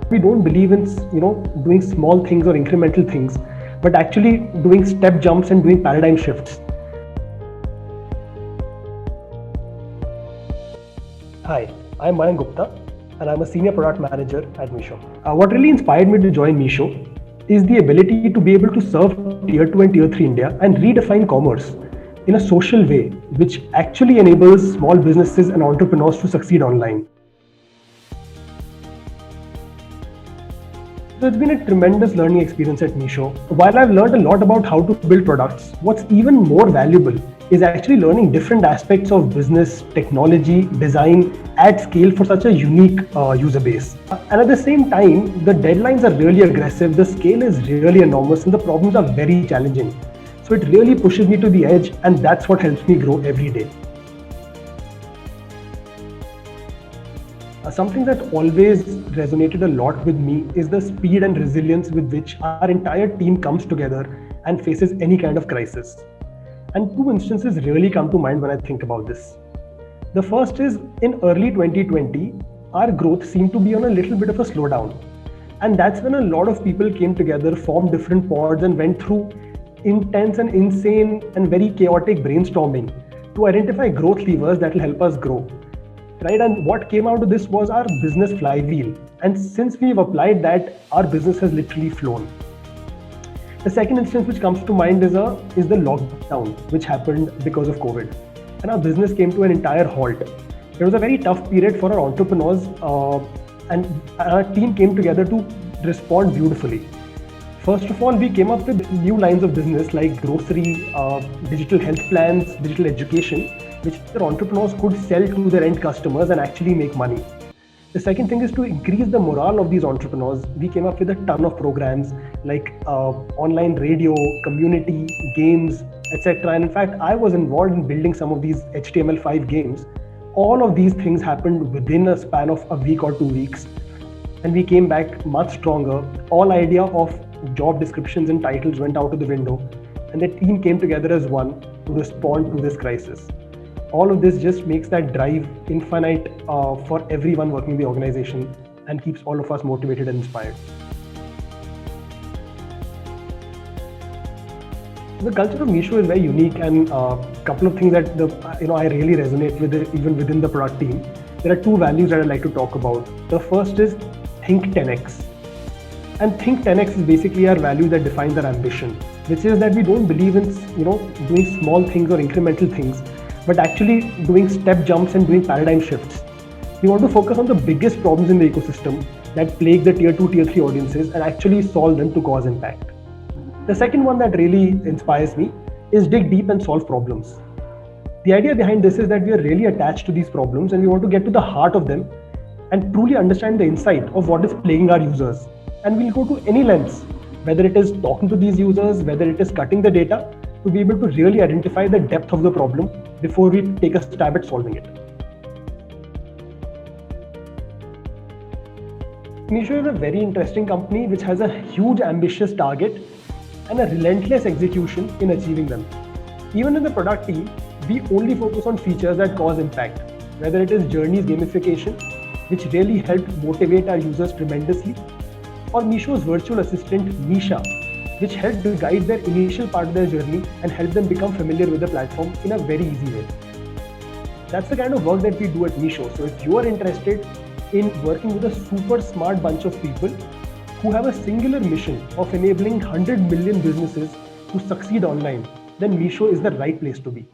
We don't believe in doing small things or incremental things, but actually doing step jumps and doing paradigm shifts. Hi, I'm Mayank Gupta, and I'm a senior product manager at Meesho. What really inspired me to join Meesho is the ability to be able to serve tier 2 and tier 3 India and redefine commerce in a social way, which actually enables small businesses and entrepreneurs to succeed online. So it's been a tremendous learning experience at Meesho. While I've learned a lot about how to build products, what's even more valuable is actually learning different aspects of business, technology, design at scale for such a unique user base. And at the same time, the deadlines are really aggressive, the scale is really enormous, and the problems are very challenging. So it really pushes me to the edge, and that's what helps me grow every day. Something that always resonated a lot with me is the speed and resilience with which our entire team comes together and faces any kind of crisis. And two instances really come to mind when I think about this. The first is in early 2020, our growth seemed to be on a little bit of a slowdown. And that's when a lot of people came together, formed different pods, and went through intense and insane and very chaotic brainstorming to identify growth levers that will help us grow. Right, and what came out of this was our business flywheel, and since we've applied that, our business has literally flown. The second instance which comes to mind is the lockdown which happened because of COVID, and our business came to an entire halt. It was a very tough period for our entrepreneurs, and our team came together to respond beautifully. First of all, we came up with new lines of business like grocery, digital health plans, digital education, which their entrepreneurs could sell to their end customers and actually make money. The second thing is to increase the morale of these entrepreneurs. We came up with a ton of programs like online radio, community, games, etc. And in fact, I was involved in building some of these HTML5 games. All of these things happened within a span of a week or 2 weeks. And we came back much stronger. All idea of job descriptions and titles went out of the window. And the team came together as one to respond to this crisis. All of this just makes that drive infinite for everyone working in the organization and keeps all of us motivated and inspired. The culture of Meesho is very unique, and a couple of things that I really resonate with even within the product team. There are two values that I'd like to talk about. The first is think 10x. And think 10x is basically our value that defines our ambition, which is that we don't believe in doing small things or incremental things, but actually doing step jumps and doing paradigm shifts. We want to focus on the biggest problems in the ecosystem that plague the tier 2, tier 3 audiences and actually solve them to cause impact. The second one that really inspires me is dig deep and solve problems. The idea behind this is that we are really attached to these problems and we want to get to the heart of them and truly understand the insight of what is plaguing our users. And we'll go to any lengths, whether it is talking to these users, whether it is cutting the data, to be able to really identify the depth of the problem before we take a stab at solving it. Meesho is a very interesting company which has a huge ambitious target and a relentless execution in achieving them. Even in the product team, we only focus on features that cause impact, whether it is Journeys gamification, which really helped motivate our users tremendously, or Meesho's virtual assistant, Meesha, which helped to guide their initial part of their journey and help them become familiar with the platform in a very easy way. That's the kind of work that we do at Meesho. So if you are interested in working with a super smart bunch of people who have a singular mission of enabling 100 million businesses to succeed online, then Meesho is the right place to be.